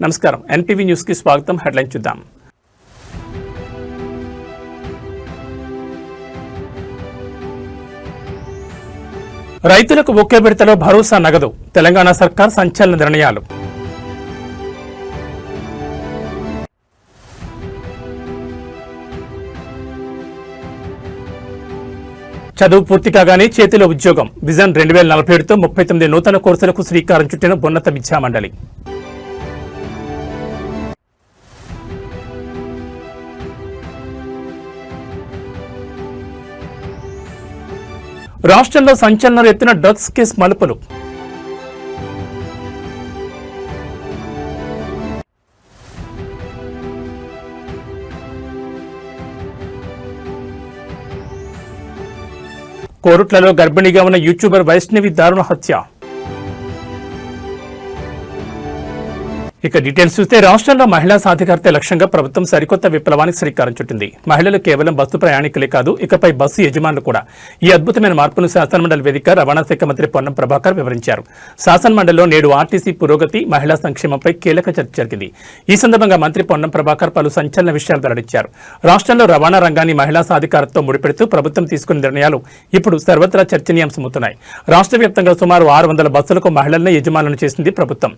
నమస్కారం, NTV news కి స్వాగతం. హెడ్లైన్ చూద్దాం. రైతులకు ఒకే విడతలో భరోసా నగదు, తెలంగాణ సర్కార్ సంచలన నిర్ణయాలు. చదువు పూర్తి కాగానే చేతిలో ఉద్యోగం, విజన్ 2047తో 39 నూతన కోర్సులకు శ్రీకారం చుట్టిన ఉన్నత విద్యామండలి. రాష్ట్రంలో సంచలనం ఎత్తిన డ్రగ్స్ కేసు మలుపులు. కోరుట్లలో గర్భిణిగా ఉన్న యూట్యూబర్ వైష్ణవి దారుణ హత్య. ఇక డీటెయిల్స్ చూస్తే రాష్ట్రంలో మహిళా సాధికారత లక్ష్యంగా ప్రభుత్వం సరికొత్త విప్లవానికి శ్రీకారం చుట్టింది. మహిళలు కేవలం బస్సు ప్రయాణికులే కాదు, ఇకపై బస్సు యజమానులు కూడా. ఈ అద్భుతమైన మార్పును శాసనమండలి వేదిక రవాణా శాఖ మంత్రి పొన్నం ప్రభాకర్ వివరించారు. శాసనమండలిలో నేడు ఆర్టీసీ పురోగతి, మహిళా సంక్షేమంపై కీలక చర్చ జరిగింది. ఈ సందర్భంగా మంత్రి పొన్నం ప్రభాకర్ పలు సంచలన విషయాలు వెల్లడించారు. రాష్ట్రంలో రవాణా రంగాన్ని మహిళా సాధికారతతో ముడిపెడుతూ ప్రభుత్వం తీసుకున్న నిర్ణయాలు ఇప్పుడు సర్వత్రా చర్చనీయాంశమవుతున్నాయి. రాష్ట్ర వ్యాప్తంగా సుమారు 600 బస్సులకు మహిళలను యజమానులను చేసింది ప్రభుత్వం.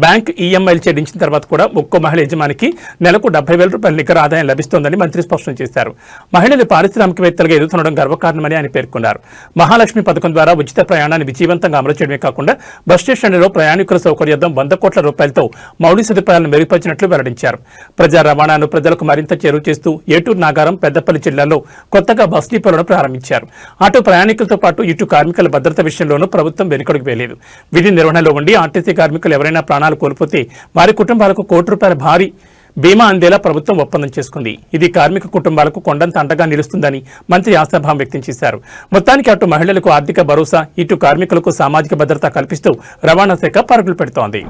బ్యాంక్ ఈఎంఐలు చెల్లించిన తర్వాత కూడా ఒక్కో మహిళ యజమానికి నెలకు 70,000 రూపాయల నికర ఆదాయం లభిస్తోందని మంత్రి స్పష్టం చేశారు. మహిళలు పారిశ్రామికవేత్తలుగా ఎదుగుతుండడం గర్వకారణమని ఆయన పేర్కొన్నారు. మహాలక్ష్మి పథకం ద్వారా ఉచిత ప్రయాణాన్ని విజయవంతంగా అమలు చేయడమే కాకుండా బస్ స్టేషన్లలో ప్రయాణికుల సౌకర్యార్థం 100 కోట్ల రూపాయలతో మౌలిక సదుపాయాలను మెరుగుపరిచినట్లు వెల్లడించారు. ప్రజా రవాణాను ప్రజలకు మరింత చేరువ చేస్తూ ఏటూరు, నాగారం, పెద్దపల్లి జిల్లాల్లో కొత్తగా బస్ డిపోలను ప్రారంభించారు. అటు ప్రయాణికులతో పాటు ఇటు కార్మికుల భద్రత విషయంలోనూ ప్రభుత్వం వెనుకడుగు వేయలేదు. విధి నిర్వహణలో ఉండి ఆర్టీసీ కార్మికులు ఎవరైనా ప్రాణాలు కోల్పోతే వారి కుటుంబాలకు ₹1 భారీ బీమా అందేలా ప్రభుత్వం ఒప్పందం చేసుకుంది. ఇది కార్మిక కుటుంబాలకు కొండంత అండగా నిలుస్తుందని మంత్రి ఆశాభావం వ్యక్తం చేశారు. మొత్తానికి అటు మహిళలకు ఆర్థిక భరోసా, ఇటు కార్మికులకు సామాజిక భద్రత కల్పిస్తూ రవాణా శాఖ పరుగులు పెడుతోంది.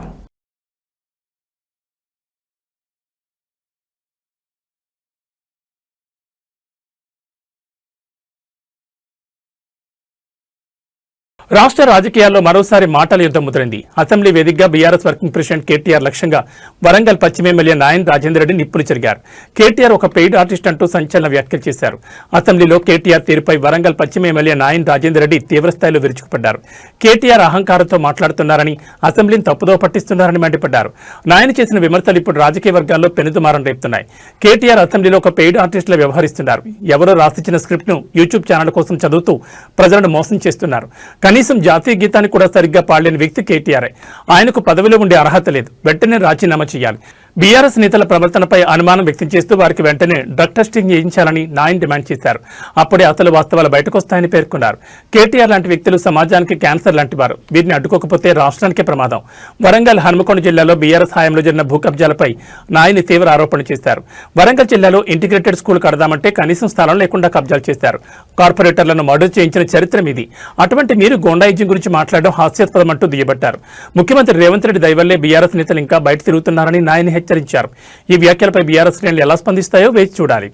రాష్ట్ర రాజకీయాల్లో మరోసారి మాటల యుద్ధం ముదిరింది. అసెంబ్లీ వేదికగా బీఆర్ఎస్ వర్కింగ్ ప్రెసిడెంట్ కేటీఆర్ లక్ష్యంగా వరంగల్ పశ్చిమ ఎమ్మెల్యే నాయన్ రాజేందర్ రెడ్డి నిప్పులు చెరిగారు. కేటీఆర్ ఒక పెయిడ్ ఆర్టిస్ట్ అంటూ సంచలన వ్యాఖ్యలు చేశారు. అసెంబ్లీలో కేటీఆర్ తీరుపై వరంగల్ పశ్చిమ ఎమ్మెల్యే నాయన్ రాజేందర్ రెడ్డి తీవ్రస్థాయిలో విరుచుకుపడ్డారు. కేటీఆర్ అహంకారంతో మాట్లాడుతున్నారని, అసెంబ్లీని తప్పుదో పట్టిస్తున్నారని మండిపడ్డారు. నాయన్ చేసిన విమర్శలు ఇప్పుడు రాజకీయ వర్గాల్లో పెనుదుమారం రేపుతున్నాయి. కేటీఆర్ అసెంబ్లీలో ఒక పెయిడ్ ఆర్టిస్టులా వ్యవహరిస్తున్నారు. ఎవరో రాసిచ్చిన స్క్రిప్ట్ ను యూట్యూబ్ ఛానల్ కోసం చదువుతూ ప్రజలను మోసం చేస్తున్నారు. కనీసం జాతీయ గీతాన్ని కూడా సరిగ్గా పాడలేని వ్యక్తి కేటీఆర్. ఆయనకు పదవిలో ఉండే అర్హత లేదు, వెంటనే రాజీనామా చేయాలి. బీఆర్ఎస్ నేతల ప్రవర్తనపై అనుమానం వ్యక్తం చేస్తూ వారికి వెంటనే డ్రగ్ టెస్టింగ్ చేయించాలని నాయన్ డిమాండ్ చేశారు. అప్పుడే అసలు వాస్తవాలు బయటకు వస్తాయని పేర్కొన్నారు. కేటీఆర్ లాంటి వ్యక్తులు సమాజానికి క్యాన్సర్ లాంటి వారు. వీరిని అడ్డుకోకపోతే రాష్ట్రానికే ప్రమాదం. వరంగల్, హనుమకొండ జిల్లాలో బీఆర్ఎస్ హయాంలో జరిగిన భూ కబ్జాలపై నాయన్ తీవ్ర ఆరోపణలు చేశారు. వరంగల్ జిల్లాలో ఇంటిగ్రేటెడ్ స్కూల్ కడదామంటే కనీసం స్థలం లేకుండా కబ్జాలు చేశారు. కార్పొరేటర్లను మర్డర్ చేయించిన చరిత్ర మీది. అటువంటి మీరు గోండాయిజం గురించి మాట్లాడడం హాస్యాస్పదం అంటూ దుయ్యబట్టారు. ముఖ్యమంత్రి రేవంత్ రెడ్డి దయవల్లే బీఆర్ఎస్ నేతలు ఇంకా బయట తిరుగుతున్నారని నాయన్ హెచ్చరించారు. ఈ వ్యాఖ్యలపై బీఆర్ఎస్ శ్రేణులు ఎలా స్పందిస్తాయో వేచి చూడాలి.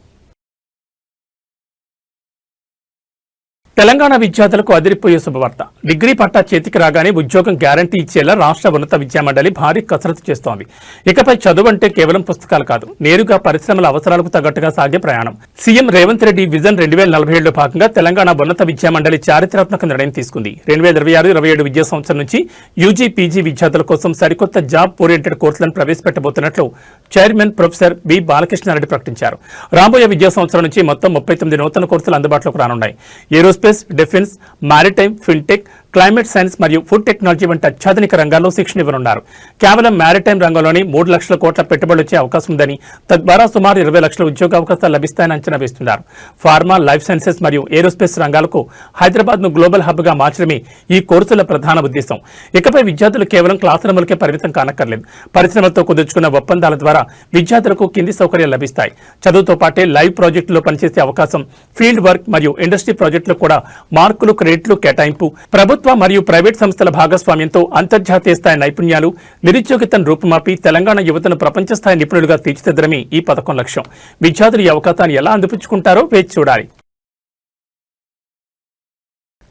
తెలంగాణ విద్యార్థులకు అదిరిపోయే శుభవార్త. డిగ్రీ పట్టా చేతికి రాగానే ఉద్యోగం గ్యారంటీ ఇచ్చేలా రాష్ట్ర ఉన్నత విద్యామండలి భారీ కసరత్తు చేస్తోంది. ఇకపై చదువు అంటే కేవలం పుస్తకాలు కాదు, నేరుగా పరిశ్రమల అవసరాలకు తగ్గట్టుగా సాగే ప్రయాణం. సీఎం రేవంత్ రెడ్డి విజన్ 2047లో భాగంగా తెలంగాణ ఉన్నత విద్యామండలి చారిత్రాత్మక నిర్ణయం తీసుకుంది. 2026-27 విద్యా సంవత్సరం నుంచి యూజీ, పీజీ విద్యార్థుల కోసం సరికొత్త జాబ్ ఓరియంటెడ్ కోర్సులను ప్రవేశపెట్టబోతున్నట్లు చైర్మన్ ప్రొఫెసర్ బి బాలకృష్ణారెడ్డి ప్రకటించారు. రాబోయే విద్యా సంవత్సరం నుంచి మొత్తం 39 నూతన కోర్సులు అందుబాటులోకి రానున్నాయి. Aerospace, defence, maritime, fintech, climate science మరియు ఫుడ్ టెక్నాలజీ వంటి అత్యాధునిక రంగాల్లో శిక్షణ ఇవ్వనున్నారు. కేవలం మారిటైమ్ రంగంలోని 3 లక్షల కోట్ల పెట్టుబడులు వచ్చే అవకాశం ఉందని, తద్వారా సుమారు 20 లక్షల ఉద్యోగ అవకాశాలు లభిస్తాయని అంచనా వేస్తున్నారు. ఫార్మా, లైఫ్ సైన్సెస్ మరియు ఏరోస్పేస్ రంగాలకు హైదరాబాద్ను గ్లోబల్ హబ్గా మార్చడమే ఈ కోర్సుల ప్రధాన ఉద్దేశం. ఇకపై విద్యార్థులు కేవలం క్లాస్ రూములకే పరిమితం కానక్కర్లేదు. పరిశ్రమలతో కుదుర్చుకున్న ఒప్పందాల ద్వారా విద్యార్థులకు కింది సౌకర్యాలు లభిస్తాయి. చదువుతో పాటే లైవ్ ప్రాజెక్టులో పనిచేసే అవకాశం, ఫీల్డ్ వర్క్ మరియు ఇండస్ట్రీ ప్రాజెక్టులు కూడా మార్కులు, క్రెడిట్లు కేటాయింపు, ప్రభుత్వ మరియు ప్రైవేట్ సంస్థల భాగస్వామ్యంతో అంతర్జాతీయ స్థాయి నైపుణ్యాలు, నిరుద్యోగితను రూపుమాపి తెలంగాణ యువతను ప్రపంచ స్థాయి నిపుణులుగా తీర్చిదిద్దడమే ఈ పథకం లక్ష్యం. విద్యార్థులు ఈ అవకాశాన్ని ఎలా అందిపుచ్చుకుంటారో వేచి చూడాలి.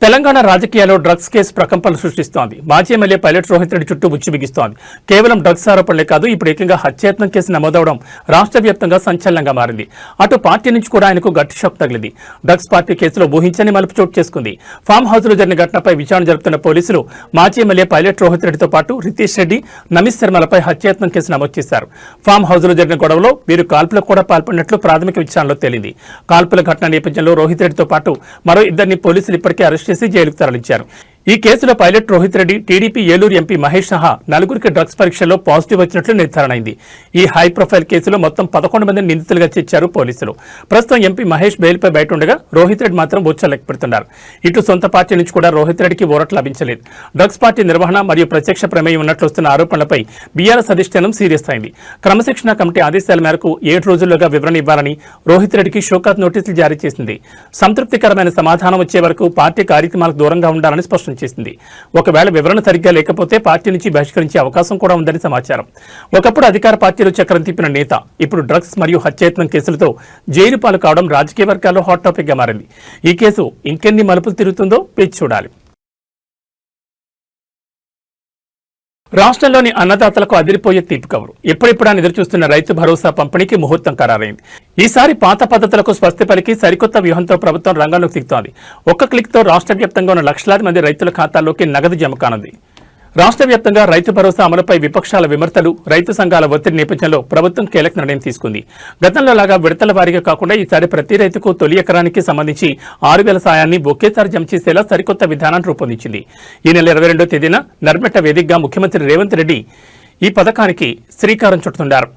తెలంగాణ రాజకీయాల్లో డ్రగ్స్ కేసు ప్రకంపనలు సృష్టిస్తోంది. మాజీ ఎమ్మెల్యే పైలట్ రోహిత్ రెడ్డి చుట్టూ ఉచ్చు బిగిస్తోంది. కేవలం డ్రగ్స్ ఆరోపణలే కాదు, ఇప్పుడు ఏకంగా హత్యాయత్నం కేసు నమోదవడం రాష్ట్ర వ్యాప్తంగా సంచలనంగా మారింది. అటు పార్టీ నుంచి కూడా ఆయనకు గట్టి షాక్ తగిలింది. డ్రగ్స్ పార్టీ కేసులో ఊహించని మలుపు చోటు చేసుకుంది. ఫామ్ హౌస్ లో జరిగిన ఘటనపై విచారణ జరుపుతున్న పోలీసులు మాజీ ఎమ్మెల్యే పైలట్ రోహిత్ రెడ్డితో పాటు రితేష్ రెడ్డి, నమీస్ శర్మలపై హత్యాయత్నం కేసు నమోదు చేశారు. ఫామ్ హౌస్ లో జరిగిన గొడవలో వీరు కాల్పులకు కూడా పాల్పడినట్లు ప్రాథమిక విచారణలో తేలింది. కాల్పుల ఘటన నేపథ్యంలో రోహిత్ రెడ్డితో పాటు మరో ఇద్దరిని పోలీసులు ఇప్పటికే అరెస్ట్ చేసి జైలుకు తరలించారు. ఈ కేసులో pilot Rohit Reddy, TDP Eluru MP Mahesh సహా నలుగురికి డ్రగ్స్ పరీక్షల్లో పాజిటివ్ వచ్చినట్లు నిర్ధారణ అయింది. ఈ హై ప్రొఫైల్ కేసులో మొత్తం 11 మందిని నిందితులుగా చేర్చారు పోలీసులు. ప్రస్తుతం ఎంపీ మహేష్ బెయిల్పై బయట ఉండగా రోహిత్ రెడ్డి మాత్రం ఉచ్చలెక్కపెడుతున్నారు. ఇటు సొంత పార్టీ నుంచి కూడా రోహిత్ రెడ్డికి ఊరట లభించలేదు. డ్రగ్స్ పార్టీ నిర్వహణ మరియు ప్రత్యక్ష ప్రమేయం ఉన్నట్లు వస్తున్న ఆరోపణలపై బీఆర్ఎస్ అధిష్టానం సీరియస్ అయింది. క్రమశిక్షణ కమిటీ ఆదేశాల మేరకు 7 రోజుల్లోగా వివరణ ఇవ్వాలని రోహిత్ రెడ్డికి షోకాజ్ నోటీసులు జారీ చేసింది. సంతృప్తికరమైన సమాధానం వచ్చే వరకు పార్టీ కార్యక్రమాలకు దూరంగా ఉండాలని స్పష్టం చేసింది. ఒకవేళ వివరణ సరిగ్గా లేకపోతే పార్టీ నుంచి బహిష్కరించే అవకాశం కూడా ఉందని సమాచారం. ఒకప్పుడు అధికార పార్టీలో చక్రం తిప్పిన నేత ఇప్పుడు డ్రగ్స్ మరియు హత్యాయత్నం కేసులతో జైలు పాలు కావడం రాజకీయ వర్గాల్లో హాట్ టాపిక్ గా మారింది. ఈ కేసు ఇంకెన్ని మలుపులు తిరుగుతుందో వేచి చూడాలి. రాష్ట్రంలోని అన్నదాతలకు అదిరిపోయే తీపి కబురు. ఎప్పుడెప్పుడని ఎదురుచూస్తున్న రైతు భరోసా పంపిణీకి ముహూర్తం ఖరారైంది. ఈసారి పాత పద్ధతులకు స్వస్తి పలికి సరికొత్త వ్యూహంతో ప్రభుత్వం రంగంలోకి దిగుతోంది. ఒక్క క్లిక్తో రాష్ట్ర వ్యాప్తంగా ఉన్న లక్షలాది మంది రైతుల ఖాతాల్లోకి నగదు జమ కానుంది. రాష్ట్ర వ్యాప్తంగా రైతు భరోసా అమలుపై విపక్షాల విమర్శలు, రైతు సంఘాల ఒత్తిడి నేపథ్యంలో ప్రభుత్వం కీలక నిర్ణయం తీసుకుంది. గతంలో లాగా విడతల వారీగా కాకుండా ఈసారి ప్రతి రైతుకు తొలి ఎకరానికి సంబంధించి 6,000 సాయాన్ని ఒకేసారి జమ చేసేలా సరికొత్త విధానాన్ని రూపొందించింది. ఈ నెల 22వ తేదీన నర్మెట్ట వేదికగా ముఖ్యమంత్రి రేవంత్ రెడ్డి ఈ పథకానికి శ్రీకారం చుట్టుతున్నారు.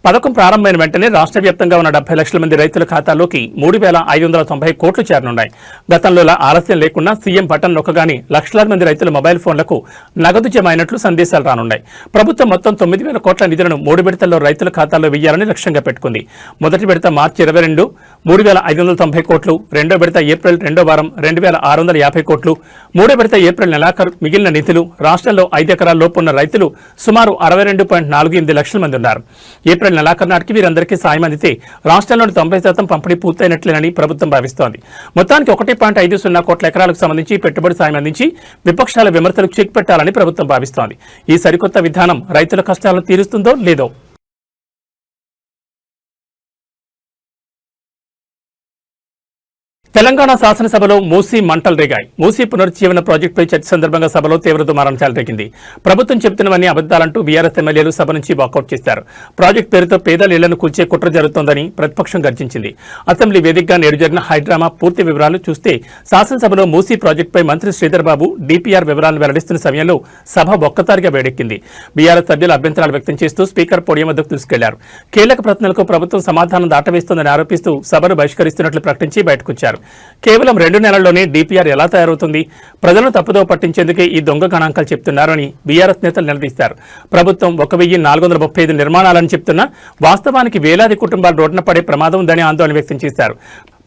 పథకం ప్రారంభమైన వెంటనే రాష్ట్ర వ్యాప్తంగా ఉన్న 70 లక్షల మంది రైతుల ఖాతాలోకి 3,590 కోట్లు చేరనున్నాయి. గతంలో ఆలస్యం లేకుండా సీఎం బటన్ నొక్కగానే లక్షలాది మంది రైతుల మొబైల్ ఫోన్లకు నగదు జమ అయినట్లు సందేశాలు రానున్నాయి. ప్రభుత్వం మొత్తం 9,000 కోట్ల నిధులను 3 విడతల్లో రైతుల ఖాతాల్లో వేయాలని లక్ష్యంగా పెట్టుకుంది. మొదటి విడత మార్చి 22 3,590 కోట్లు, రెండో విడత ఏప్రిల్ 2వ వారం 2,650 కోట్లు, మూడో విడత ఏప్రిల్ నెలాఖరు మిగిలిన నిధులు. రాష్ట్రంలో 5 ఎకరాల లోపు ఉన్న రైతులు సుమారు 62.48 లక్షల మంది ఉన్నారు. ఏప్రిల్ నెలాఖరు నాటికి వీరందరికీ సాయం అందితే రాష్ట్రంలోని 90% పంపిణీ పూర్తయినట్లేనని ప్రభుత్వం భావిస్తోంది. మొత్తానికి 1.50 కోట్ల ఎకరాలకు సంబంధించి పెట్టుబడి సాయం అందించి విపక్షాల విమర్శలకు చెక్ పెట్టాలని ప్రభుత్వం భావిస్తోంది. ఈ సరికొత్త విధానం రైతుల కష్టాలను తీరుస్తుందో లేదో. తెలంగాణ శాసనసభలో మూసీ మంటలు రేగాయి. మూసీ పునరుజ్జీవన ప్రాజెక్టుపై చర్చ సందర్భంగా సభలో తీవ్ర దుమారం చెలరేగింది. ప్రభుత్వం చెబుతున్నవన్నీ అబద్దాలంటూ బీఆర్ఎస్ ఎమ్మెల్యేలు సభ నుంచి వాకౌట్ చేశారు. ప్రాజెక్టు పేరుతో పేదల ఇళ్లను కూల్చే కుట్ర జరుగుతోందని ప్రతిపక్షం గర్జించింది. అసెంబ్లీ వేదికగా నేడు జరిగిన హైడ్రామా పూర్తి వివరాలు చూస్తే శాసనసభలో మూసీ ప్రాజెక్టుపై మంత్రి శ్రీధర్ బాబు డీపీఆర్ వివరాలను వెల్లడిస్తున్న సమయంలో సభ ఒక్కసారిగా వేడెక్కింది. బీఆర్ఎస్ సభ్యులు అభ్యంతరాలు వ్యక్తం చేస్తూ స్పీకర్ పోడియం వద్దకు తీసుకెళ్లారు. కీలక ప్రశ్నలకు ప్రభుత్వం సమాధానం దాటవేస్తోందని ఆరోపిస్తూ సభను బహిష్కరిస్తున్నట్లు ప్రకటించి బయటకొచ్చారు. కేవలం 2 నెలల్లోనే డీపీఆర్ ఎలా తయారవుతుంది? ప్రజలను తప్పుదో పట్టించేందుకే ఈ దొంగ గణాంకాలు చెప్తున్నారని బీఆర్ఎస్ నేతలు నిలదీశారు. ప్రభుత్వం 1,435 నిర్మాణాలని చెప్తున్నా వాస్తవానికి వేలాది కుటుంబాలు రోడ్డున పడే ప్రమాదం ఉందని ఆందోళన వ్యక్తం చేశారు.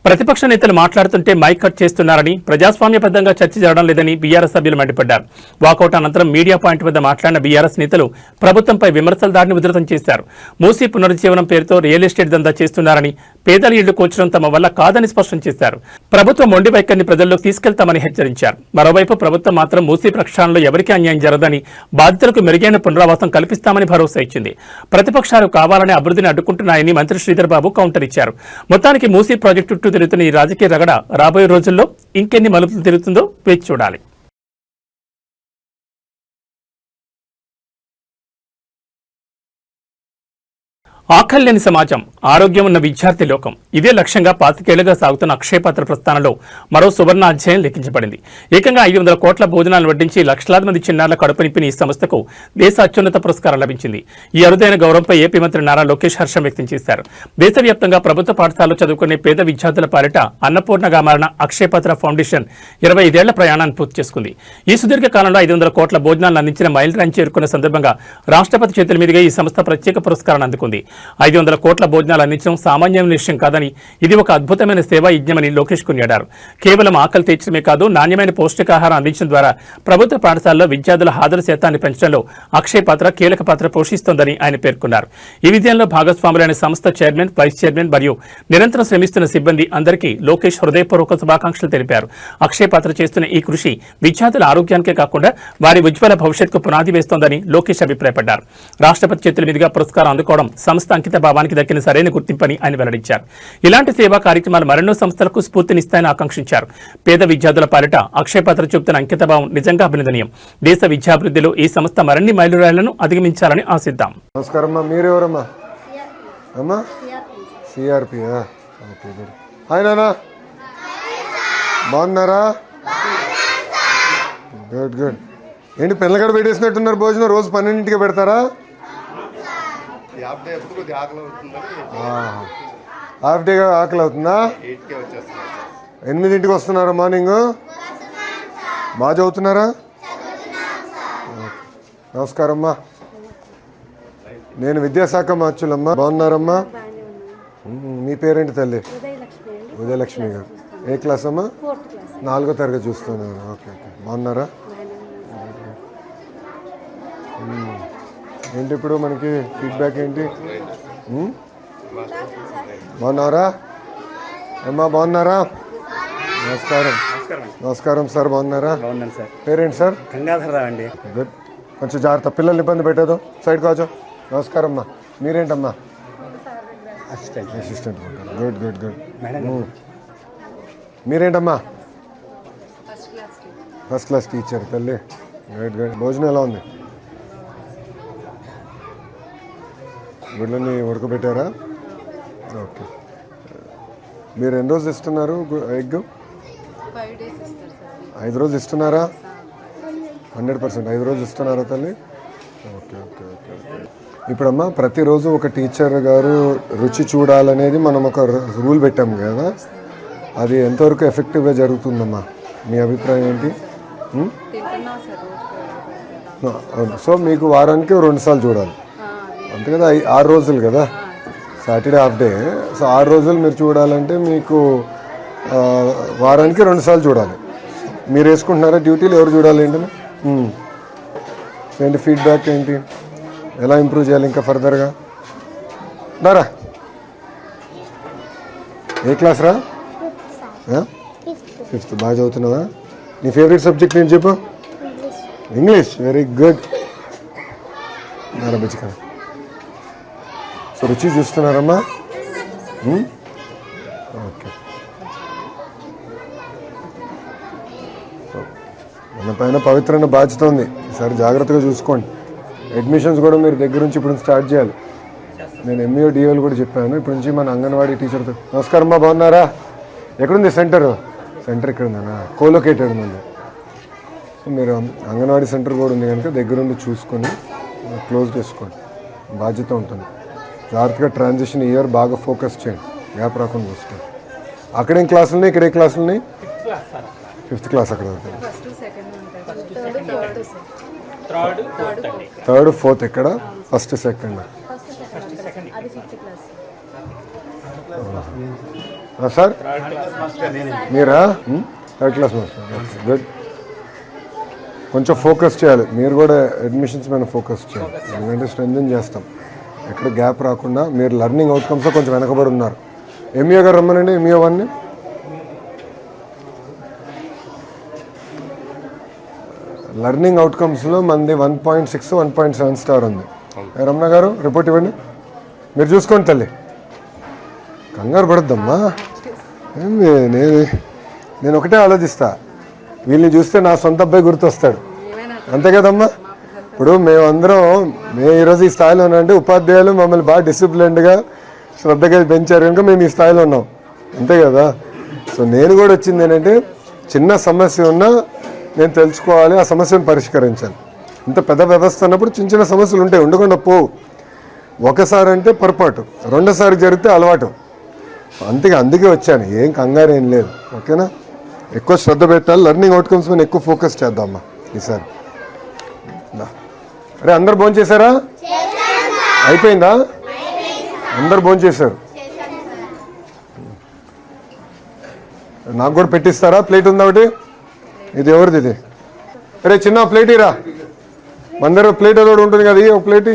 ప్రతిపక్ష నేతలు మాట్లాడుతుంటే మైక్ కట్ చేస్తున్నారని, ప్రజాస్వామ్యబద్ధంగా చర్చ జరగడం లేదని బీఆర్ఎస్ సభ్యులు మండిపడ్డారు. వాకౌట్ అనంతరం మీడియా పాయింట్ వద్ద మాట్లాడిన బీఆర్ఎస్ నేతలు ప్రభుత్వంపై విమర్శల దాడిని ఉధృతం చేశారు. మూసీ పునరుజ్జీవనం పేరుతో రియల్ ఎస్టేట్ దందా చేస్తున్నారని, పేదల ఇళ్లు కూర్చడం తమ వల్ల కాదని స్పష్టం చేశారు. ప్రభుత్వం మొండి వైఖరిని ప్రజల్లోకి తీసుకెళ్తామని హెచ్చరించారు. మరోవైపు ప్రభుత్వం మాత్రం మూసీ ప్రక్షాళనలో ఎవరికీ అన్యాయం జరగదని, బాధితులకు మెరుగైన పునరావాసం కల్పిస్తామని భరోసా ఇచ్చింది. ప్రతిపక్షాలు కావాలని అభివృద్ధిని అడ్డుకుంటున్నాయని మంత్రి శ్రీధర్ బాబు కౌంటర్ ఇచ్చారు. మొత్తానికి మూసీ ప్రాజెక్టు తిరుగుతున్న ఈ రాజకీయ రగడ రాబోయే రోజుల్లో ఇంకెన్ని మలుపులు తిరుగుతుందో వేచి చూడాలి. ఆకలి లేని సమాజం, ఆరోగ్యం ఉన్న విద్యార్థి లోకం, ఇదే లక్ష్యంగా 25 ఏళ్లుగా సాగుతున్న అక్షయపాత్ర ప్రస్థానంలో మరో సువర్ణ అధ్యాయం లిఖించబడింది. ఏకంగా 500 కోట్ల భోజనాలను వడ్డించి లక్షలాది మంది చిన్నారుల కడుపు నింపిన ఈ సంస్థకు దేశ అత్యున్నత పురస్కారం లభించింది. ఈ అరుదైన గౌరవంపై ఏపీ మంత్రి నారా లోకేష్ హర్షం వ్యక్తం చేశారు. దేశవ్యాప్తంగా ప్రభుత్వ పాఠశాలలో చదువుకునే పేద విద్యార్థుల పాలిట అన్నపూర్ణగా మారిన అక్షయపాత్ర ఫౌండేషన్ 25 ఏళ్ల ప్రయాణాన్ని పూర్తి చేసుకుంది. ఈ సుదీర్ఘ కాలంలో 500 కోట్ల భోజనాలను అందించిన మైల్ రాయిని చేరుకున్న సందర్భంగా రాష్ట్రపతి చేతుల మీదుగా ఈ సంస్థ ప్రత్యేక పురస్కారాన్ని అందుకుంది. 500 కోట్ల భోజనాలు అందించడం సామాన్యమైన విషయం కాదని ఇది ఒక అద్భుతమైన సేవా యజ్ఞమని లోకేష్ కొనియాడారు. కేవలం ఆకలి తీర్చడమే కాదు, నాణ్యమైన పౌష్టికాహారం అందించడం ద్వారా ప్రభుత్వ పాఠశాలలో విద్యార్థుల హాజరు శాతాన్ని పెంచడంలో అక్షయ పాత్ర కీలక పాత్ర పోషిస్తోందని ఆయన పేర్కొన్నారు. ఈ విజయంలో భాగస్వాములైన సంస్థ చైర్మన్, వైస్ చైర్మన్ మరియు నిరంతరం శ్రమిస్తున్న సిబ్బంది అందరికీ లోకేష్ హృదయపూర్వక శుభాకాంక్షలు తెలిపారు. అక్షయ పాత్ర చేస్తున్న ఈ కృషి విద్యార్థుల ఆరోగ్యానికే కాకుండా వారి ఉజ్వల భవిష్యత్తుకు పునాది వేస్తోందని లోకేష్ అభిప్రాయపడ్డారు. రాష్ట్రపతి చేతుల మీదుగా పురస్కారం అందుకోవడం సంస్థ అంకిత భావానికి దక్కిన సరైన గుర్తింపని ఆయన వెల్లడించారు. ఇలాంటి సేవా కార్యక్రమాలు మరెన్నో సంస్థలకు స్ఫూర్తినిస్తాయని ఆకాంక్షించారు. పేద విద్యార్థుల పాలిట అక్షయ పాత్ర చూపుతున్న అంకిత భావం నిజంగా అభినందనీయం. దేశ విద్యాభివృద్ధిలో ఈ సంస్థ మరిన్ని మైలురాళ్లను అధిగమించాలని ఆశిద్దాం. నమస్కారం అమ్మా, మీరెవరమ్మా? అమ్మా సిఆర్పి. హాయ్ నానా, బాగున్నారా? Good good. ఏంటి పిల్లగడ పెట్టేసినట్టున్నారు భోజనం? రోజు 12ంటికి పెడతారా? హాఫ్ డే ఆకలి అవుతుందా? 8ంటికి వస్తున్నారా మార్నింగ్? బాగా చదువుతున్నారా? నమస్కారం అమ్మా, నేను విద్యాశాఖ మార్చులమ్మా. బాగున్నారమ్మా? మీ పేరేంటి తల్లి? ఉదయలక్ష్మి గారు. ఏ క్లాస్ అమ్మా? 4వ తరగతి చూస్తున్నాను. Okay okay. బాగున్నారా? ఏంటి ఇప్పుడు మనకి ఫీడ్బ్యాక్ ఏంటి? బాగున్నారా అమ్మా? బాగున్నారా? నమస్కారం. నమస్కారం సార్, బాగున్నారా? పేరేంటి సార్? గంగాధరరావు అండి. గుడ్. కొంచెం జాగ్రత్త, పిల్లల్ని ఇబ్బంది పెట్టేదో. సైడ్ కావచ్చు. నమస్కారం అమ్మా, మీరేంటమ్మా? అసిస్టెంట్. Good good good. మీరేంటమ్మా? ఫస్ట్ క్లాస్ టీచర్ తల్లి. Good good. భోజనం ఎలా ఉంది? గుడ్లని ఉడకబెట్టారా? ఓకే. మీరు ఎన్ని రోజులు ఇస్తున్నారు ఎగ్? 5 రోజులు ఇస్తున్నారా? 100%. 5 రోజులు ఇస్తున్నారా తల్లి? Okay okay okay okay. ఇప్పుడమ్మా ప్రతిరోజు ఒక టీచర్ గారు రుచి చూడాలనేది మనం ఒక రూల్ పెట్టాము కదా, అది ఎంతవరకు ఎఫెక్టివ్గా జరుగుతుందమ్మా? మీ అభిప్రాయం ఏంటి? సో మీకు వారానికి 2 సార్లు చూడాలి అంతే కదా? 6 రోజులు కదా, సాటర్డే హాఫ్ డే. సో 6 రోజులు మీరు చూడాలంటే మీకు వారానికి 2 సార్లు చూడాలి. మీరు వేసుకుంటున్నారా డ్యూటీలు? ఎవరు చూడాలి ఏంటని? ఏంటి ఫీడ్బ్యాక్ ఏంటి? ఎలా ఇంప్రూవ్ చేయాలి ఇంకా ఫర్దర్గా? దారా ఏ క్లాస్ రా? 5th. బాగా చదువుతున్నావా? నీ ఫేవరెట్ సబ్జెక్ట్ ఏంటి చెప్పు? ఇంగ్లీష్. Very good. దారా బుచ్చిక. సో రుచి చూస్తున్నారమ్మా? ఓకే. మన పైన పవిత్రమైన బాధ్యత ఉంది. ఈసారి జాగ్రత్తగా చూసుకోండి. అడ్మిషన్స్ కూడా మీరు దగ్గర నుంచి ఇప్పుడు స్టార్ట్ చేయాలి. నేను ఎంఈఓ డిఓలు కూడా చెప్పాను. ఇప్పటి నుంచి మన అంగన్వాడీ టీచర్తో. నమస్కారం అమ్మా, బాగున్నారా? ఎక్కడుంది సెంటర్? సెంటర్ ఇక్కడ ఉందా? కోలొకేటెడ్ ఉంది. సో మీరు అంగన్వాడీ సెంటర్ కూడా ఉంది కనుక దగ్గరుండి చూసుకొని క్లోజ్ చేసుకోండి. బాధ్యత ఉంటుంది. జాగ్రత్తగా ట్రాన్సిషన్ ఇయర్ బాగా ఫోకస్ చేయండి, గ్యాప్ రాకుండా చూసుకోండి. అక్కడేం క్లాసులు ఉన్నాయి? ఇక్కడ ఏ క్లాసులు ఉన్నాయి? 5th క్లాస్ అక్కడ. 3rd 4th ఎక్కడ? 1st 2nd. సార్ మీరా? 3rd class master. గుడ్. కొంచెం ఫోకస్ చేయాలి మీరు కూడా, అడ్మిషన్స్ మీద ఫోకస్ చేయాలి. ఎందుకంటే స్ట్రెంథెన్ చేస్తాం, ఎక్కడ గ్యాప్ రాకుండా. మీరు లెర్నింగ్ అవుట్కమ్స్లో కొంచెం వెనకబడి ఉన్నారు. ఎంఈఓ గారు రమ్మనండి. ఎంఈఓ 1ని లెర్నింగ్ అవుట్కమ్స్లో మంది 1.6 1.7 స్టార్ ఉంది. రమణ గారు రిపోర్ట్ ఇవ్వండి. మీరు చూసుకోండి తల్లి, కంగారు పడద్దమ్మా. నేను ఒకటే ఆలోచిస్తా, వీళ్ళని చూస్తే నా సొంత అబ్బాయి గుర్తొస్తాడు, అంతే కదమ్మా? ఇప్పుడు మేము ఈరోజు ఈ స్థాయిలో ఉన్నామంటే ఉపాధ్యాయులు మమ్మల్ని బాగా డిసిప్లిన్డ్గా శ్రద్ధగా పెంచారు కనుక మేము ఈ స్థాయిలో ఉన్నాం, అంతే కదా? సో నేను కూడా వచ్చింది ఏంటంటే, చిన్న సమస్య ఉన్నా నేను తెలుసుకోవాలి, ఆ సమస్యను పరిష్కరించాలి. ఇంత పెద్ద వ్యవస్థ అన్నప్పుడు చిన్న చిన్న సమస్యలు ఉంటాయి, ఉండకుండా పోవు. ఒకసారి అంటే పొరపాటు, రెండోసారి జరిగితే అలవాటు. అందుకే వచ్చాను, ఏం కంగారు ఏం లేదు, ఓకేనా? ఎక్కువ శ్రద్ధ పెట్టాలి, లెర్నింగ్ అవుట్కమ్స్ మీద ఎక్కువ ఫోకస్ చేద్దామా ఈసారి. అరే అందరు భోజనం చేశారా? అయిపోయిందా? అందరు భోంచేశారు. నాకు కూడా పెట్టిస్తారా? ప్లేట్ ఉందా ఒకటి? ఇది ఎవరిది ఇది? అరే చిన్న ప్లేట్ ఇరా. అందరూ ప్లేట్ అదొకటి ఉంటుంది కదా, ఒక ప్లేట్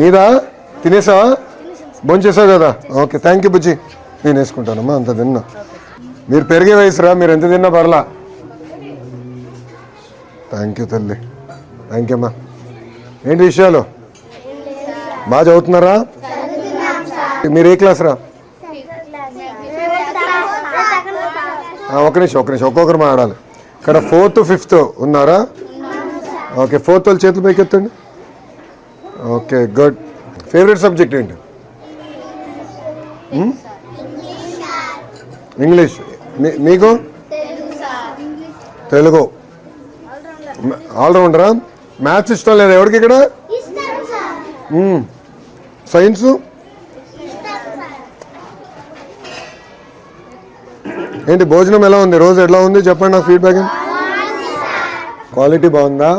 నీదా? తినేసావా? భోంచేసావు కదా? ఓకే, థ్యాంక్ యూ బుజ్జి. నేను వేసుకుంటానమ్మా, అంత తిన్నా. మీరు పెరిగే వయసురా, మీరు ఎంత తిన్నా పర్లా. థ్యాంక్ యూ తల్లి, థ్యాంక్ యూ అమ్మా. ఏంటి విషయాలు? బాగా చదువుతున్నారా? మీరు ఏ క్లాస్ రా? ఒక నిమిషం ఒక్కొక్కరు మాట్లాడాలి. ఇక్కడ 4th 5th ఉన్నారా? ఓకే, 4th వాళ్ళు చేతులు పైకి ఎత్తండి. Okay, good. ఫేవరెట్ సబ్జెక్ట్ ఏంటి? ఇంగ్లీష్. మీకు? తెలుగు. ఆల్రౌండరా? మ్యాథ్స్ ఇష్టం లేదా ఎవరికి ఇక్కడ? సైన్స్? ఏంటి భోజనం ఎలా ఉంది? రోజు ఎట్లా ఉంది చెప్పండి నాకు ఫీడ్బ్యాక్. క్వాలిటీ బాగుందా?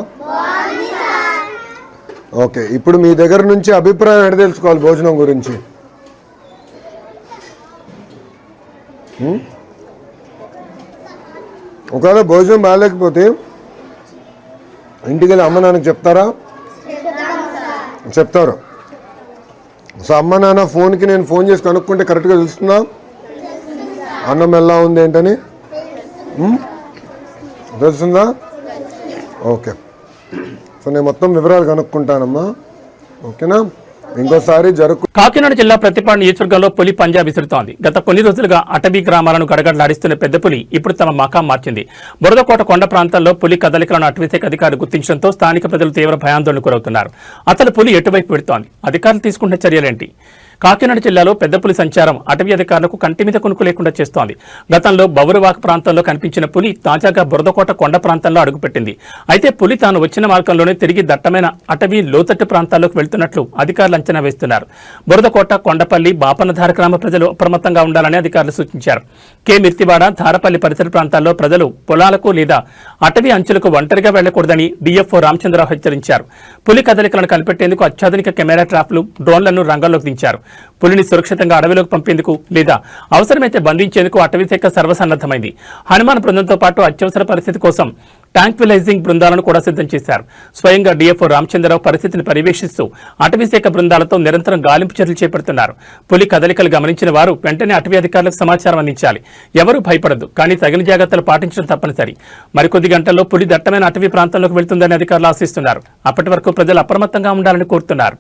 ఓకే, ఇప్పుడు మీ దగ్గర నుంచి అభిప్రాయం ఎక్కడ తెలుసుకోవాలి భోజనం గురించి? ఒకవేళ భోజనం బాగాలేకపోతే ఇంటికి వెళ్ళి అమ్మ నాన్నకి చెప్తారా? చెప్తారు. సో అమ్మ నాన్న ఫోన్కి నేను ఫోన్ చేసి కనుక్కుంటే కరెక్ట్గా తెలుస్తుందా అన్నం ఎలా ఉంది ఏంటని? తెలుస్తుందా? ఓకే, సో నేను మొత్తం వివరాలు కనుక్కుంటానమ్మా. ఓకేనా? ఇంకోసారి కాకినాడ జిల్లా ప్రతిపాడు నియోజకవర్గంలో పులి పంజా విసురుతోంది. గత కొన్ని రోజులుగా అటవీ గ్రామాలను గడగడలాడిస్తున్న పెద్ద పులి ఇప్పుడు తమ మకాం మార్చింది. బురదకోట కొండ ప్రాంతాల్లో పులి కదలికలను అటవీశాఖ అధికారులు గుర్తించడంతో స్థానిక ప్రజలు తీవ్ర భయాందోళనకు గురవుతున్నారు. అసలు పులి ఎటువైపు పెడుతోంది? అధికారులు తీసుకుంటే చర్యలేంటి? కాకినాడ జిల్లాలో పెద్ద పులి సంచారం అటవీ అధికారులకు కంటి మీద కొనుక్కు లేకుండా చేస్తోంది. గతంలో బౌరువాక ప్రాంతంలో కనిపించిన పులి తాజాగా బురదకోట కొండ ప్రాంతంలో అడుగుపెట్టింది. అయితే పులి తాను వచ్చిన మార్గంలోనే తిరిగి దట్టమైన అటవీ లోతట్టు ప్రాంతాల్లోకి వెళ్తున్నట్లు అధికారులు అంచనా వేస్తున్నారు. బురదకోట, కొండపల్లి, బాపనధార గ్రామ ప్రజలు అప్రమత్తంగా ఉండాలని అధికారులు సూచించారు. మిర్తివాడ, ధారపల్లి పరిసర ప్రాంతాల్లో ప్రజలు పొలాలకు లేదా అటవీ అంచులకు ఒంటరిగా వెళ్లకూడదని డీఎఫ్ఓ రామచంద్రరావు హెచ్చరించారు. పులి కదలికలను కనిపెట్టేందుకు అత్యాధునిక కెమెరా ట్రాప్లు, డ్రోన్లను రంగంలోకి దించారు. పులిని సురక్షితంగా అడవిలోకి పంపేందుకు లేదా అవసరమైతే బంధించేందుకు అటవీశాఖ సర్వసన్నద్ధమైంది. హనుమాన్ బృందంతో పాటు అత్యవసర పరిస్థితి కోసం ట్యాంక్విలైజింగ్ బృందాలను కూడా సిద్ధం చేశారు. స్వయంగా డీఎఫ్ఓ రామచంద్రరావు పరిస్థితిని పర్యవేక్షిస్తూ అటవీశాఖ బృందాలతో నిరంతరం గాలింపు చర్యలు చేపడుతున్నారు. పులి కదలికలు గమనించిన వారు వెంటనే అటవీ అధికారులకు సమాచారం అందించాలి. ఎవరూ భయపడదు, కానీ తగిన జాగ్రత్తలు పాటించడం తప్పనిసరి. మరికొద్ది గంటల్లో పులి దట్టమైన అటవీ ప్రాంతంలోకి వెళ్తుందని అధికారులు ఆశిస్తున్నారు. అప్పటి వరకు ప్రజలు అప్రమత్తంగా ఉండాలని కోరుతున్నారు.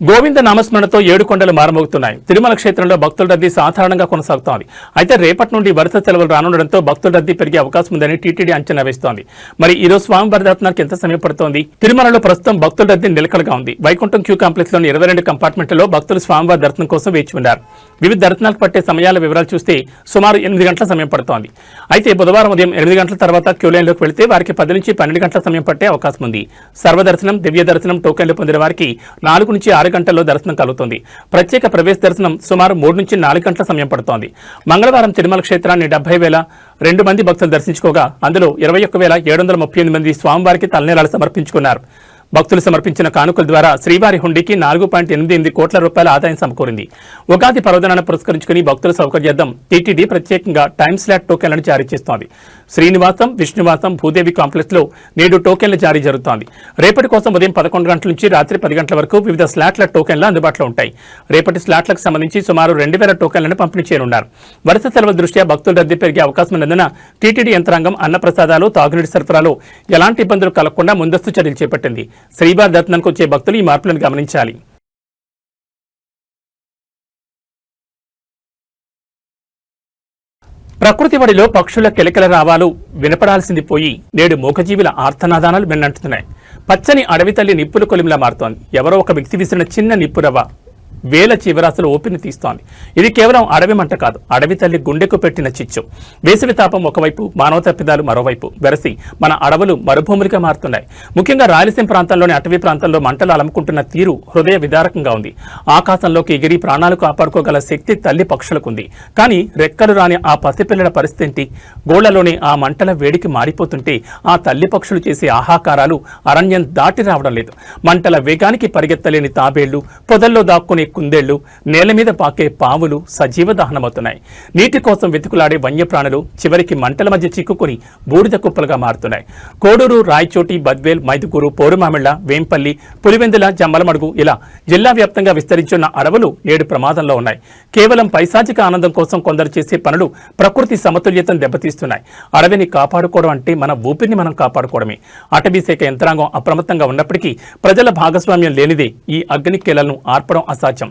గోవింద నామస్మరణతో 7 కొండలు మారుమోగుతున్నాయి. తిరుమల క్షేత్రంలో భక్తుల రద్దీ సాధారణంగా కొనసాగుతోంది. అయితే రేపటి నుండి వరుస సెలవులు రానుండడంతో భక్తుల రద్దీ పెరిగే అవకాశం ఉందని టీటీడీ అంచనా వేస్తోంది. మరి ఈ రోజు స్వామివారి దర్శనానికి ఎంత సమయం పడుతోంది? తిరుమలలో ప్రస్తుతం భక్తుల రద్దీ నిలకడగా ఉంది. వైకుంఠం క్యూ కాంప్లెక్స్ లోని 22 కంపార్ట్మెంట్లలో భక్తులు స్వామివారి దర్శనం కోసం వేచి ఉన్నారు. వివిధ దర్శనాలకు పట్టే సమయాల వివరాలు చూస్తే సుమారు 8 గంటల సమయం పడుతోంది. అయితే బుధవారం ఉదయం 8 గంటల తర్వాత క్యూ లైన్లోకి వెళితే వారికి 10 నుంచి 12 గంటల సమయం పట్టే అవకాశం ఉంది. సర్వదర్శనం, దివ్య దర్శనం టోకెన్లు పొందిన వారికి 4 నుంచి 6 గంటల్లో దర్శనం కలుగుతుంది. ప్రత్యేక ప్రవేశ దర్శనం సుమారు 3 నుంచి 4 గంటల సమయం పడుతోంది. మంగళవారం తిరుమల క్షేత్రాన్ని 70,002 మంది భక్తులు దర్శించుకోగా అందులో 21,738 మంది స్వామివారికి తలనీలాలు సమర్పించుకున్నారు. భక్తులు సమర్పించిన కానుకల ద్వారా శ్రీవారి హుండీకి 4.88 కోట్ల రూపాయల ఆదాయం సమకూరింది. ఉగాది పర్వదినాన్ని పురస్కరించుకుని భక్తుల సౌకర్యార్థం టీటీడీ ప్రత్యేకంగా టైమ్ స్లాట్ టోకెన్లను జారీ చేస్తోంది. శ్రీనివాసం, విష్ణువాసం, భూదేవి కాంప్లెక్స్ లో నేడు టోకెన్ల జారీ జరుగుతోంది. రేపటి కోసం ఉదయం 11 గంటల నుంచి రాత్రి 10 గంటల వరకు వివిధ స్లాట్ల టోకెన్లు అందుబాటులో ఉంటాయి. రేపటి స్లాట్లకు సంబంధించి సుమారు 2,000 టోకెన్లను పంపిణీ చేయనున్నారు. వరుస సెలవుల దృష్ట్యా భక్తుల రద్దీ పెరిగే అవకాశం ఉన్నందున టీటీడీ యంత్రాంగం అన్నప్రసాదాలు, తాగునీటి సరఫరాలో ఎలాంటి ఇబ్బందులు కలగకుండా ముందస్తు చర్యలు చేపట్టింది. శ్రీవారి దర్శనానికి వచ్చే భక్తులు ఈ మార్పులను గమనించాలి. ప్రకృతి వడిలో పక్షుల కిలకిల రావాలు వినపడాల్సింది పోయి నేడు మూగజీవుల ఆర్తనాదానాలు విన్నంటున్నాయి. పచ్చని అడవి తల్లి నిప్పుల కొలిమిలా మారుతోంది. ఎవరో ఒక వ్యక్తి విసిరిన చిన్న నిప్పురవ్వ వేల జీవరాశుల ఊపిరిని తీస్తోంది. ఇది కేవలం అడవి మంట కాదు, అడవి తల్లి గుండెకు పెట్టిన చిచ్చు. వేసవి తాపం ఒకవైపు, మానవ తప్పిదాలు మరోవైపు వెరసి మన అడవులు మరుభూములుగా మారుతున్నాయి. ముఖ్యంగా రాయలసీమ ప్రాంతంలోని అటవీ ప్రాంతంలో మంటలు అలముకుంటున్న తీరు హృదయ విదారకంగా ఉంది. ఆకాశంలోకి ఎగిరి ప్రాణాలు కాపాడుకోగల శక్తి తల్లి పక్షులకుంది. కానీ రెక్కలు రాని ఆ పసిపిల్లల పరిస్థితి ఏంటి? గోళ్లలోని ఆ మంటల వేడికి మారిపోతుంటే ఆ తల్లి పక్షులు చేసే ఆహాకారాలు అరణ్యం దాటి రావడం లేదు. మంటల వేగానికి పరిగెత్తలేని తాబేళ్లు, పొదల్లో దాక్కునే కుందేళ్లు, నేల మీద పాకే పాములు సజీవ దహనమవుతున్నాయి. నీటి కోసం వెతుకులాడే వన్యప్రాణులు చివరికి మంటల మధ్య చిక్కుకుని బూడిద కుప్పలుగా మారుతున్నాయి. కోడూరు, రాయచోటి, బద్వేల్, మైదుకూరు, పోరుమామిళ్ల, వేంపల్లి, పులివెందుల, జమ్మలమడుగు ఇలా జిల్లా వ్యాప్తంగా విస్తరించున్న అడవులు నేడు ప్రమాదంలో ఉన్నాయి. కేవలం పైశాచిక ఆనందం కోసం కొందరు చేసే పనులు ప్రకృతి సమతుల్యతను దెబ్బతీస్తున్నాయి. అడవిని కాపాడుకోవడం అంటే మన ఊపిరిని మనం కాపాడుకోవడమే. అటవీ శాఖ యంత్రాంగం అప్రమత్తంగా ఉన్నప్పటికీ ప్రజల భాగస్వామ్యం లేనిదే ఈ అగ్ని కేలలను ఆర్పడం అసాధ్యం.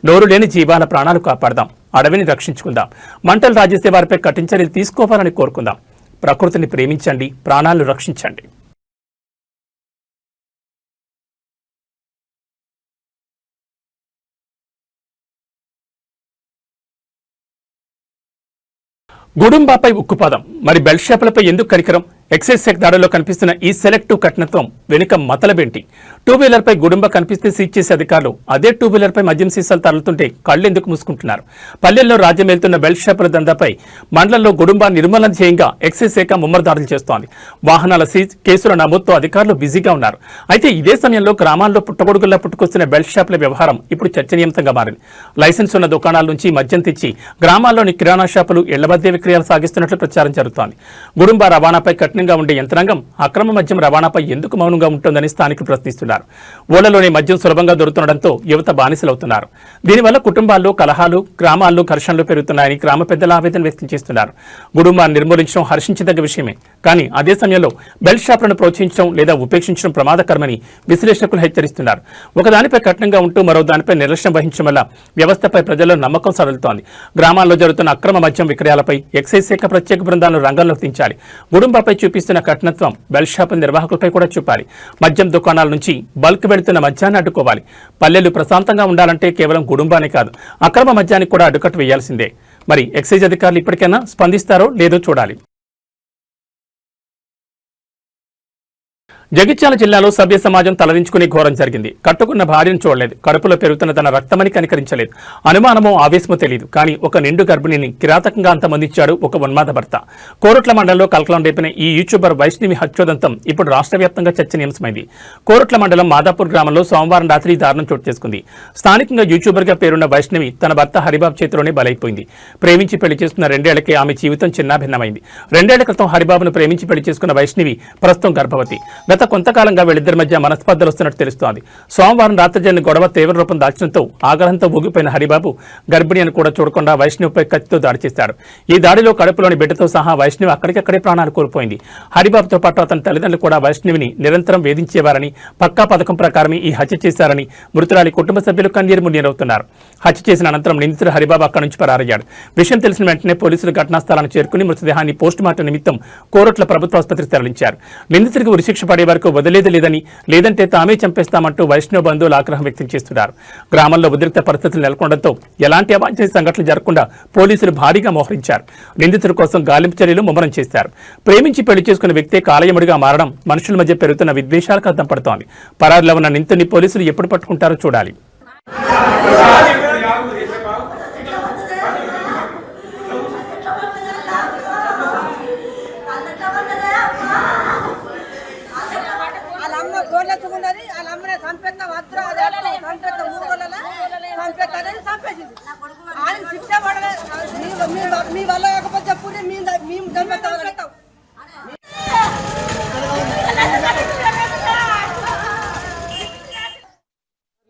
నోరు లేని జీవాల ప్రాణాలు కాపాడదాం, అడవిని రక్షించుకుందాం. మంటలు రాజేసే వారిపై కఠిన చర్యలు తీసుకోవాలని కోరుకుందాం. ప్రకృతిని ప్రేమించండి, ప్రాణాలను రక్షించండి. గుడుంబాపై ఉక్కుపాదం, మరి బెల్ట్ షాపులపై ఎందుకు కరికరం? ఎక్సైజ్ శాఖ దాడుల్లో కనిపిస్తున్న ఈ సెలెక్టివ్ కఠినత్వం వెనుక మతలబేంటి? టూ వీలర్పై గుడుంబ కనిపిస్తే సీజ్ చేసే అధికారులు అదే టూ వీలర్పై మద్యం సీసాలు తరలుతుంటే కళ్ళెందుకు మూసుకుంటున్నారు? పల్లెల్లో రాజ్యం వెళ్తున్న బెల్ట్ షాపుల దందాపై మండలంలో గుడుంబా నిర్మూలన ధ్యేయంగా ఎక్సైజ్ శాఖ ముమ్మర దాడులు చేస్తోంది. వాహనాల సీజ్, కేసుల నమోదుతో అధికారులు బిజీగా ఉన్నారు. అయితే ఇదే సమయంలో గ్రామాల్లో పుట్టగొడుగుల్లా పుట్టుకొస్తున్న బెల్ట్ షాపుల వ్యవహారం ఇప్పుడు చర్చనీయాంశంగా మారింది. లైసెన్స్ ఉన్న దుకాణాల నుంచి మద్యం తెచ్చి గ్రామాల్లోని కిరాణా షాపులు, ఇళ్ల మధ్య విక్రయాలు సాగిస్తున్నట్లు ప్రచారం జరుగుతోంది. గుడుంబా రవాణాపై కఠినంగా ఉండే యంత్రాంగం అక్రమ మద్యం రవాణాపై ఎందుకు మౌనంగా ఉంటుందని స్థానికులు ప్రశ్నిస్తున్నారు. ఊళ్లలోని మద్యం సులభంగా దొరుకుతుండటంతో యువత బానిసలవుతున్నారు. దీనివల్ల కుటుంబాల్లో కలహాలు, గ్రామాల్లో ఘర్షణలు పెరుగుతున్నాయని గ్రామ పెద్దల ఆవేదన వ్యక్తం చేస్తున్నారు. గుడుంబా నిర్మూలించడం హర్షించదగ్గ విషయమే. కానీ అదే సమయంలో బెల్ట్ షాపులను ప్రోత్సహించడం లేదా ఉపేక్షించడం ప్రమాదకరమని విశ్లేషకులు హెచ్చరిస్తున్నారు. ఒకదానిపై కఠినంగా ఉంటూ మరో దానిపై నిర్లక్ష్యం వహించడం వల్ల వ్యవస్థపై ప్రజల్లో నమ్మకం సడలుతోంది. గ్రామాల్లో జరుగుతున్న అక్రమ మద్యం విక్రయాలపై ఎక్సైజ్ శాఖ ప్రత్యేక బృందాలను రంగంలోకి దించాలి. గుడుంబాపై చూపిస్తున్న కఠినత్వం బెల్ట్ షాపు నిర్వాహకులపై కూడా చూపాలి. మద్యం దుకాణాల నుంచి బల్క్ వెళుతున్న మద్యాన్ని అడ్డుకోవాలి. పల్లెలు ప్రశాంతంగా ఉండాలంటే కేవలం గుడుంబానే కాదు, అక్రమ మద్యానికి కూడా అడ్డుకట్ట వేయాల్సిందే. మరి ఎక్సైజ్ అధికారులు ఇప్పటికైనా స్పందిస్తారో లేదో చూడాలి. జగిత్యాల జిల్లాలో సభ్య సమాజం తలదించుకునే ఘోరం జరిగింది. కట్టుకున్న భార్యను చూడలేదు, కడుపులో పెరుగుతున్న తన రక్తమని కనికరించలేదు. అనుమానమో ఆవేశమో తెలియదు, కానీ ఒక నిండు గర్భిణిని కిరాతకంగా అంతమందించాడు ఒక ఉన్మాద భర్త. కోరుట్ల మండలంలో కలకలం రేపిన ఈ యూట్యూబర్ వైష్ణవి హత్యోదంతం ఇప్పుడు రాష్ట్ర వ్యాప్తంగా చర్చనీయాంశమైంది. కోరుట్ల మండలం మాదాపూర్ గ్రామంలో సోమవారం రాత్రి దారుణం చోటు చేసుకుంది. స్థానికంగా యూట్యూబర్గా పేరున్న వైష్ణవి తన భర్త హరిబాబు చేతిలోనే బలైపోయింది. ప్రేమించి పెళ్లి చేసుకున్న 2 ఏళ్లకే ఆమె జీవితం చిన్నాభిన్నమైంది. 2 ఏళ్ల క్రితం హరిబాబును ప్రేమించి పెళ్లి చేసుకున్న వైష్ణవి ప్రస్తుతం గర్భవతి. గత కొంతకాలంగా వీళ్ళిద్దరి మధ్య మనస్పర్ధలు వస్తున్నట్టు తెలుస్తోంది. సోమవారం రాత్రి జరిగిన గొడవ తీవ్ర రూపం దాల్చడంతో ఆగ్రహంతో ఊగిపోయిన హరిబాబు గర్భిణి అని కూడా చూడకుండా వైష్ణవిపై కత్తితో దాడి చేశాడు. ఈ దాడిలో కడుపులోని బిడ్డతో సహా వైష్ణవి అక్కడికక్కడే ప్రాణాలు కోల్పోయింది. హరిబాబుతో పాటు అతని తల్లిదండ్రులు కూడా వైష్ణవిని నిరంతరం వేధించేవారని, పక్కా పథకం ప్రకారమే ఈ హత్య చేశారని మృతురాలి కుటుంబ సభ్యులు కన్నీరు మున్నీరవుతున్నారు. హత్య చేసిన అనంతరం నిందితుడు హరిబాబు అక్కడి నుంచి పరారయ్యాడు. విషయం తెలిసిన వెంటనే పోలీసులు ఘటనా స్థలాన్ని చేరుకుని మృతదేహాన్ని పోస్టుమార్టం నిమిత్తం కోరుట్ల ప్రభుత్వ ఆసుపత్రికి తరలించారు. నిందితుడికి ఉరిశిక్ష పడే వరకు వదిలేదు లేదని, లేదంటే తామే చంపేస్తామంటూ వైష్ణవ బంధువులు ఆగ్రహం వ్యక్తం చేస్తున్నారు. గ్రామంలో ఉద్రిక్త పరిస్థితులు నెలకొనడంతో ఎలాంటి అవాంఛనీయ సంఘటనలు జరగకుండా పోలీసులు భారీగా మోహరించారు. నిందితుడి కోసం గాలింపు చర్యలు ముమ్మరం చేశారు. ప్రేమించి పెళ్లి చేసుకున్న వ్యక్తే కాలయముడిగా మారడం మనుషుల మధ్య పెరుగుతున్న విద్వేషాలకు అద్దం పడుతోంది. పరారిలో ఉన్న నిందితుడిని పోలీసులు ఎప్పుడు పట్టుకుంటారో చూడాలి. మీ వల్ల కాకపోతే చెప్పు, మేము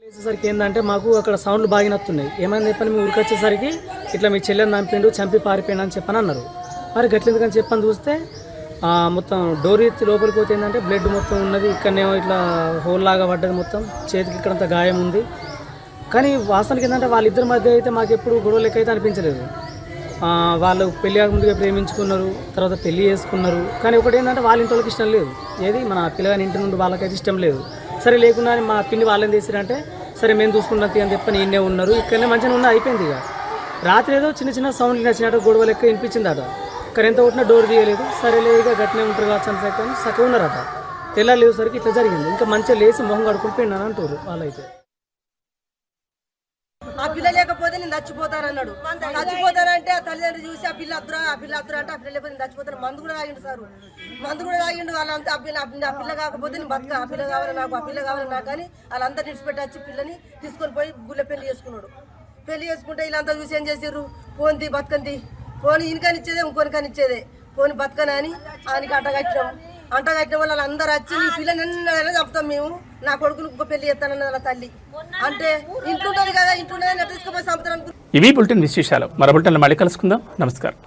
లేచేసరికి ఏంటంటే మాకు అక్కడ సౌండ్లు బాగా నత్తున్నాయి. ఏమైనా చెప్పని మేము ఊరికి వచ్చేసరికి ఇట్లా మీ చెల్లెని చంపిండు, చంపి పారిపోయినా అని చెప్పని అన్నారు. మరి గట్లెందుకని చెప్పని చూస్తే మొత్తం డోర్ ఎత్తి లోపలికి పోతే ఏంటంటే బ్లడ్ మొత్తం ఉన్నది. ఇక్కడనేమో ఇట్లా హోల్ లాగా పడ్డది, మొత్తం చేతికి ఇక్కడంత గాయం ఉంది. కానీ వాస్తవానికి ఏంటంటే వాళ్ళిద్దరి మధ్య అయితే మాకు ఎప్పుడు గొడవ లెక్క అయితే అనిపించలేదు. వాళ్ళు పెళ్లి ముందుగా ప్రేమించుకున్నారు, తర్వాత పెళ్లి చేసుకున్నారు. కానీ ఒకటి ఏంటంటే వాళ్ళ ఇంటి వాళ్ళకి ఇష్టం లేదు, ఏది మన పిల్లగాని ఇంటి నుండి వాళ్ళకైతే ఇష్టం లేదు. సరే లేకుండా మా పిన్ని వాళ్ళని చేసిరంటే సరే మేము చూసుకున్నది అని చెప్పని ఈయనే ఉన్నారు, ఇక్కడనే మంచిగా ఉన్న అయిపోయింది. ఇక రాత్రి ఏదో చిన్న చిన్న సౌండ్లు నచ్చినట్టు గొడవ లెక్క వినిపించిందట. కరెంట్ కొట్టినా డోర్ తీయలేదు, సరేలే ఇక గట్టినే ఉంటారు కావచ్చు అని చెప్పని చక్కగా ఉన్నారట. తెల్లారు లేవుసరికి ఇట్లా జరిగింది. ఇంకా మంచిగా లేచి మొహం కడుకుని పోయినాను అంటారు వాళ్ళైతే. ఆ పిల్ల లేకపోతే నేను చచ్చిపోతానన్నాడు. చచ్చిపోతానంటే ఆ తల్లిదండ్రులు చూసి ఆ పిల్ల అద్దురా అంటే ఆ పిల్ల లేకపోతే నేను చచ్చిపోతాను. మందు కూడా తాగిండు సార్, మందు కూడా తాగిండు. వాళ్ళంతా ఆ పిల్ల కాకపోతే నేను బతక, ఆ పిల్ల కావాలి నాకు, ఆ పిల్ల కావాలి నాకు అని వాళ్ళంతా విడిచిపెట్టి వచ్చి పిల్లని తీసుకొని పోయి గుళ్ళ పెళ్లి చేసుకున్నాడు. పెళ్లి చేసుకుంటే వీళ్ళంతా చూసి ఏం చేసారు, పోని బతకంది, పోని ఇనికనిచ్చేదే ఇంకొని కనిచ్చేదే, పోని బతకనని ఆయనకి అంటగట్టిన వాళ్ళు అందరూ వచ్చి నీ పిల్లని ఎన్నైనా చెప్తాం మేము, నా కొడుకును ఇంకో పెళ్లి చేస్తానన్న వాళ్ళ తల్లి అంటే ఇంట్లుంటది కదా, ఇంట్లుంటే తీసుకుపోయి సంపుతాను. ఇవి బులెటిన్ విశేషాలు. మరో బులెటిన్లో మళ్ళీ కలుసుకుందాం. నమస్కారం.